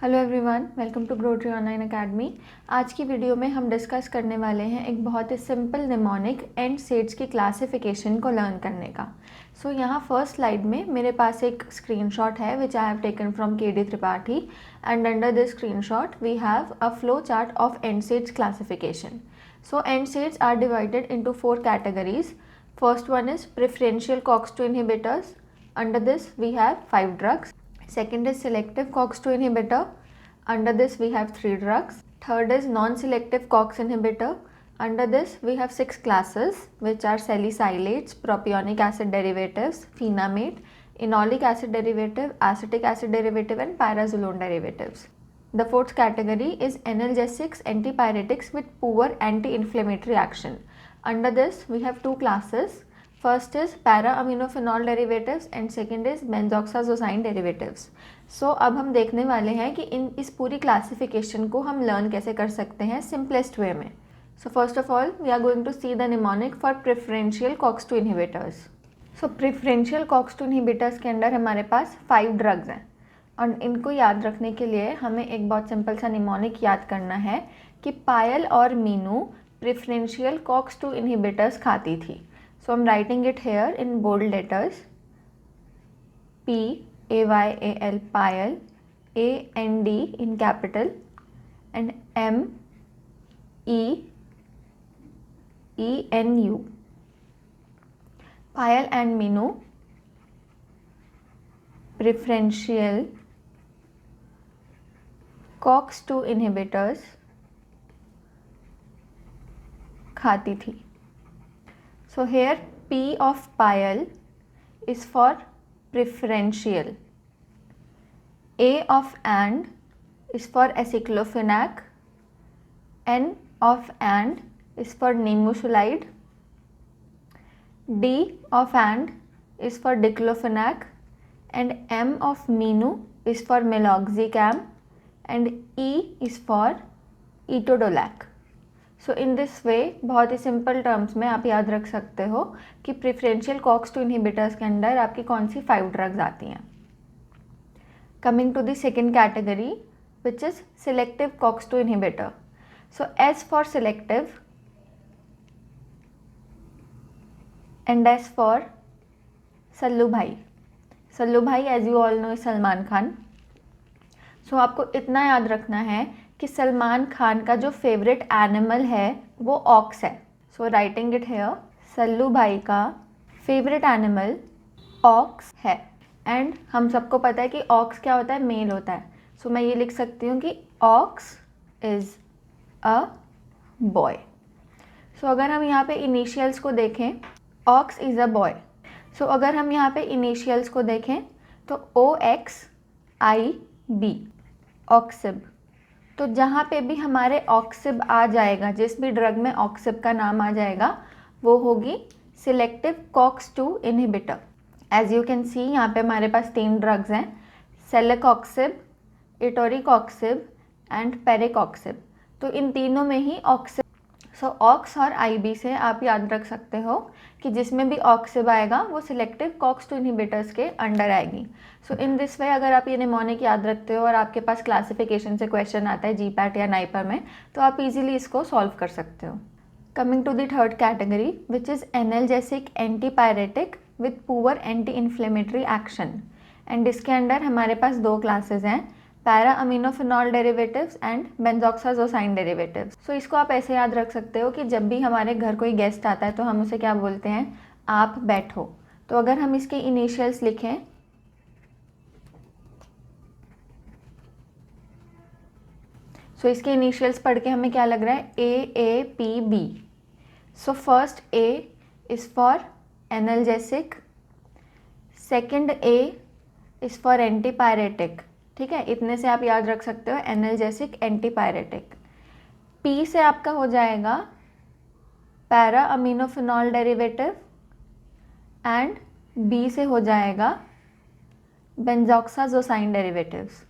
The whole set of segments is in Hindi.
Hello everyone, welcome to Grow Tree Online Academy. आज की वीडियो में हम डिस्कस करने वाले हैं एक बहुत ही सिंपल निमोनिक एंड सेट्स की क्लासिफिकेशन को लर्न करने का। यहाँ फर्स्ट स्लाइड में मेरे पास एक स्क्रीनशॉट है which I have taken from K D. Tripathi and under this screenshot we have a flow chart of NSAIDs classification. NSAIDs are divided into 4 categories. First one is preferential COX-2 inhibitors. Under this we have 5 drugs. Second is selective COX-2 inhibitor. Under this we have 3 drugs. Third is non-selective COX inhibitor. Under this we have 6 classes which are salicylates, propionic acid derivatives, phenamate, enolic acid derivative, acetic acid derivative and pyrazolone derivatives. The fourth category is analgesics, antipyretics with poor anti-inflammatory action. Under this we have 2 classes. First is para-aminophenol derivatives and second is benzoxazosine derivatives. अब हम देखने वाले हैं कि इस पूरी क्लासिफिकेशन को हम लर्न कैसे कर सकते हैं सिंपलेस्ट वे में. First of all we are going to see the mnemonic for preferential COX-2 inhibitors. Preferential COX-2 inhibitors के अंदर हमारे पास 5 ड्रग्स हैं और इनको याद रखने के लिए हमें एक बहुत सिंपल सा निमोनिक याद करना है कि पायल और मीनू प्रेफरेंशियल COX-2 इनहिबिटर्स खाती थी. I am writing it here in bold letters. PAYAL Payal, AND in capital and MEENU. Payal and Meenu preferential COX-2 inhibitors खाती थी. Here P of Payal is for preferential, A of and is for aceclofenac, N of and is for nimesulide, D of and is for diclofenac and M of minu is for meloxicam and E is for etodolac. In this way बहुत ही सिंपल टर्म्स में आप याद रख सकते हो कि प्रेफरेंशियल COX-2 इनहिबिटर्स के अंदर आपकी कौन सी 5 ड्रग्स आती हैं. Coming to the second category which is selective COX-2 inhibitor. S for selective and S for Sallu भाई. सल्लू भाई as you all know is Salman Khan. आपको इतना याद रखना है कि सलमान खान का जो फेवरेट एनिमल है वो ऑक्स है. राइटिंग इट हेयर, सल्लू भाई का फेवरेट एनिमल ऑक्स है. एंड हम सबको पता है कि ऑक्स क्या होता है, मेल होता है. मैं ये लिख सकती हूँ कि ऑक्स इज अ बॉय. अगर हम यहाँ पे इनिशियल्स को देखें, ऑक्स इज अ बॉय. अगर हम यहाँ पे इनिशियल्स को देखें तो OXIB, ऑक्सिब. जहाँ पे भी हमारे ऑक्सिब आ जाएगा, जिस भी ड्रग में ऑक्सिब का नाम आ जाएगा वो होगी selective COX-2 inhibitor. As you can see यहाँ पे हमारे पास 3 ड्रग्स हैं, सेलेकॉक्सिब, इटोरिकॉक्सिब एंड पेरिकॉक्सिब. इन तीनों में ही ऑक्सिब. ऑक्स और IB से आप याद रख सकते हो कि जिसमें भी ऑक्सिब आएगा वो सिलेक्टिव COX-2 इनहिबिटर्स के अंडर आएगी. इन दिस वे अगर आप ये निमोनिक याद रखते हो और आपके पास क्लासिफिकेशन से क्वेश्चन आता है GPAT या नाइपर में, तो आप इजीली इसको सॉल्व कर सकते हो. Coming to the third category which is analgesic antipyretic with poor anti inflammatory action. And इसके अंडर हमारे पास 2 क्लासेज हैं, para-aminophenol derivatives and benzoxazosine derivatives. इसको आप ऐसे याद रख सकते हो कि जब भी हमारे घर कोई गेस्ट आता है तो हम उसे क्या बोलते हैं, आप बैठो. अगर हम इसके इनिशियल्स लिखें, इसके इनिशियल्स पढ़ के हमें क्या लग रहा है, AAPB. First A is for analgesic, second A is for antipyretic. ठीक है, इतने से आप याद रख सकते हो, एनाल्जेसिक, एंटीपायरेटिक. P से आपका हो जाएगा para-aminophenol डेरिवेटिव एंड B से हो जाएगा benzoxazosine डेरिवेटिव्स.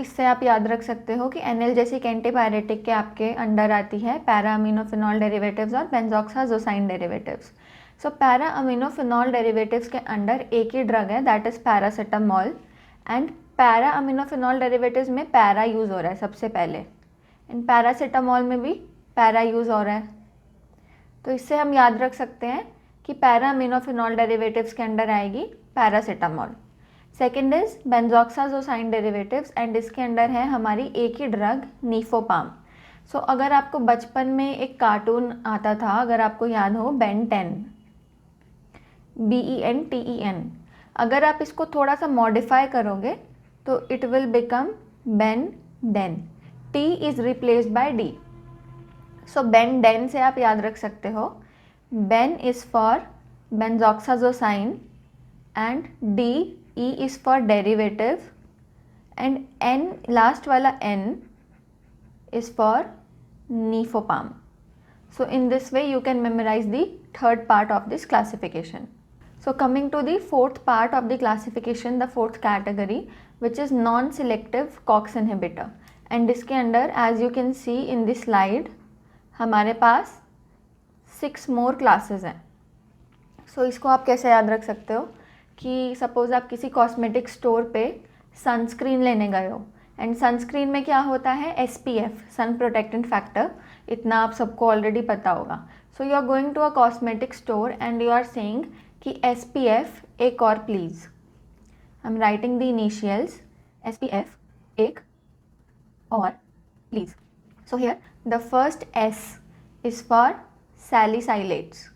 इससे आप याद रख सकते हो कि एनाल्जेसिक एंटीपायरेटिक के आपके अंडर आती है para-aminophenol डेरिवेटिव्स और benzoxazosine डेरिवेटिव्स. para-aminophenol डेरिवेटिव्स के अंडर एक ही ड्रग है, that is paracetamol. And para aminophenol derivatives में पैरा यूज़ हो रहा है सबसे पहले, एंड पैरासीटामोल में भी पैरा यूज़ हो रहा है। तो इससे हम याद रख सकते हैं कि पैरा अमीनोफिनॉल डेरिवेटिव्स के अंडर आएगी paracetamol. Second is benzoxazocine derivatives, and इसके अंडर है हमारी एक ही ड्रग नीफोपाम। सो अगर आपको बचपन में एक कार्टून आता था, अगर आपको याद हो, बेन 10, BENTEN, अगर आप इसको थोड़ा सा मॉडिफाई करोगे तो it will become ben den, T is replaced by D। So ben den से आप याद रख सकते हो, ben is for benzoxazocine and E is for derivative and N, last वाला N is for नीफोपाम. So in this way you can memorize the third part of this classification. So coming to the fourth part of the classification, the fourth category, which is non-selective COX inhibitor, and इसके अंदर as you can see in the slide हमारे पास 6 more classes हैं. So इसको आप कैसे याद रख सकते हो कि सपोज़ आप किसी कॉस्मेटिक स्टोर पे सनस्क्रीन लेने गए हो, एंड सनस्क्रीन में क्या होता है, SPF, सन प्रोटेक्टेंट फैक्टर, इतना आप सबको ऑलरेडी पता होगा. So you are going to a cosmetic store and you are saying कि SPF एक और please. I am writing the initials, SPF एक और please. So here the first S is for salicylates.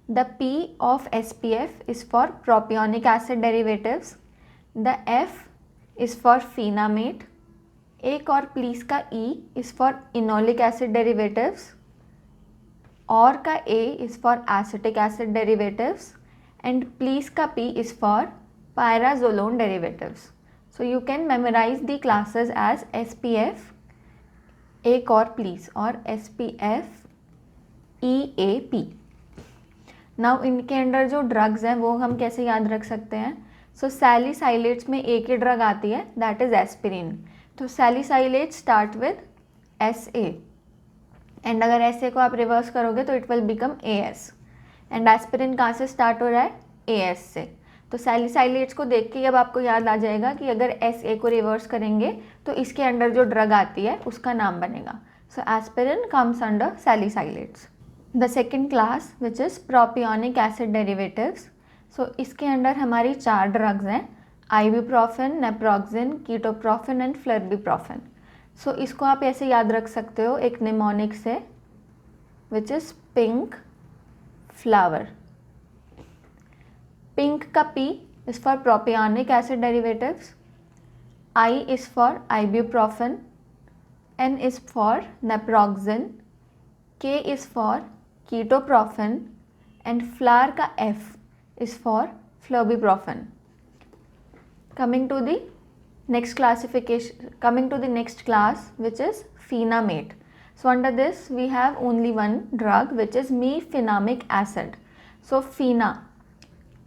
The P of SPF is for propionic acid derivatives. The F is for phenamate. एक और please का E is for enolic acid derivatives. और का A is for acetic acid derivatives. And please का P is for pyrazolone derivatives. So you can memorize the classes as SPF, एक और please, और SPF EAP. नाउ इनके अंडर जो ड्रग्स हैं वो हम कैसे याद रख सकते हैं. सो सैलिसाइलेट्स में एक ही ड्रग आती है, दैट इज़ एस्पिरिन. तो salicylate start with SA, and अगर SA को आप रिवर्स करोगे तो it will become AS. And aspirin कहाँ से स्टार्ट हो रहा है, AS से. तो सैलिसाइलेट्स को देख के अब आपको याद आ जाएगा कि अगर SA को रिवर्स करेंगे तो इसके अंडर जो ड्रग आती है उसका नाम बनेगा. So aspirin comes under salicylates. The second class which is propionic acid derivatives. So इसके अंडर हमारी 4 ड्रग्स हैं, ibuprofen, naproxen, ketoprofen and flurbiprofen. So इसको आप ऐसे याद रख सकते हो एक निमोनिक से, which is pink flower. Pink का P is for propionic acid derivatives, I is for ibuprofen, N is for naproxen, K is for ketoprofen and flower का F is for flurbiprofen. Coming to the next classification, coming to the next class which is phenamate. So under this we have only one drug which is mefenamic acid. So phena,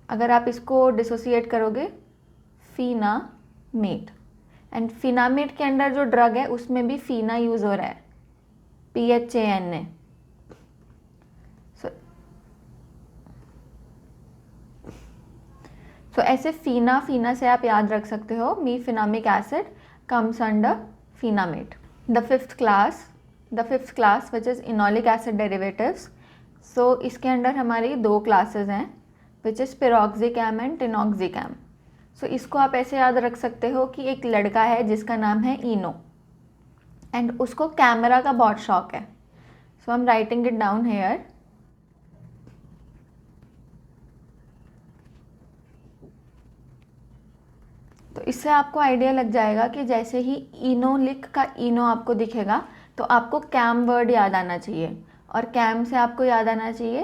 अगर आप इसको डिसोसिएट करोगे, phenamate, एंड phenamate के अंदर जो ड्रग है उसमें भी phena यूज़ हो रहा है, PHANA. सो ऐसे फीना से आप याद रख सकते हो, mefenamic acid comes under phenamate. The fifth class which is enolic acid derivatives. So इसके अंडर हमारी 2 क्लासेस हैं, विच इज़ पिरोक्सिकैम एंड टिनोक्सिकैम. सो इसको आप ऐसे याद रख सकते हो कि एक लड़का है जिसका नाम है इनो, एंड उसको कैमरा का बहुत शौक है. So I am writing it down here. तो इससे आपको आइडिया लग जाएगा कि जैसे ही इनोलिक का इनो आपको दिखेगा तो आपको कैम वर्ड याद आना चाहिए, और कैम से आपको याद आना चाहिए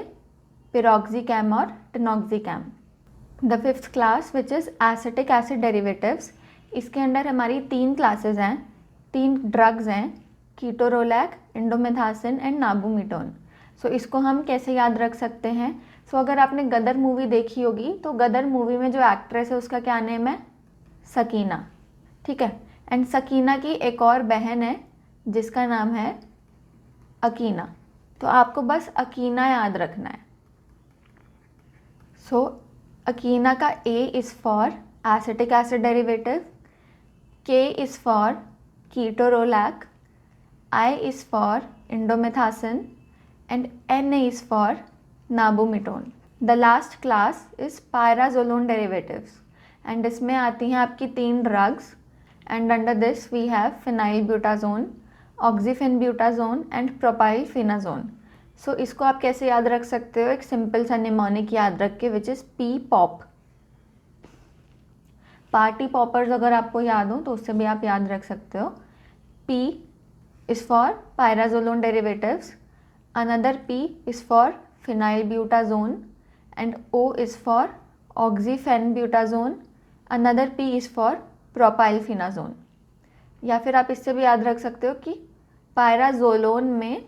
पिरोक्सिकैम और tenoxicam. The fifth class which is acetic acid derivatives. इसके अंदर हमारी 3 क्लासेस हैं, 3 ड्रग्स हैं, कीटोरोलैक, इंडोमेथासिन एंड नाबुमिटोन. सो इसको हम कैसे याद रख सकते हैं. सो अगर आपने गदर मूवी देखी होगी तो गदर मूवी में जो एक्ट्रेस है उसका क्या नेम है, सकीना. ठीक है, एंड सकीना की एक और बहन है जिसका नाम है अकीना. तो आपको बस अकीना याद रखना है. सो अकीना का A is for acetic acid derivative, K is for ketorolac, I is for indomethacin, and Na is for nabumetone. The last class is pyrazolone derivatives, and इसमें आती हैं आपकी 3 drugs, and under this we have phenylbutazone, oxyphenbutazone and propylphenazone. So इसको आप कैसे याद रख सकते हो? एक सिंपल सा निमोनिक याद रख के, which is P-POP. Party poppers अगर आपको याद हो तो उससे भी आप याद रख सकते हो. P is for pyrazolone derivatives, another P is for phenylbutazone, and O is for oxyphenbutazone, another P is for propylphenazone. या फिर आप इससे भी याद रख सकते हो कि पायराजोलोन में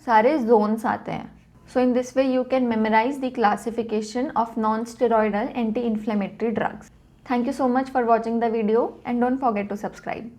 सारे जोन्स आते हैं. So in this way you can memorize the classification of non-steroidal anti-inflammatory drugs. Thank you so much for watching the video and don't forget to subscribe.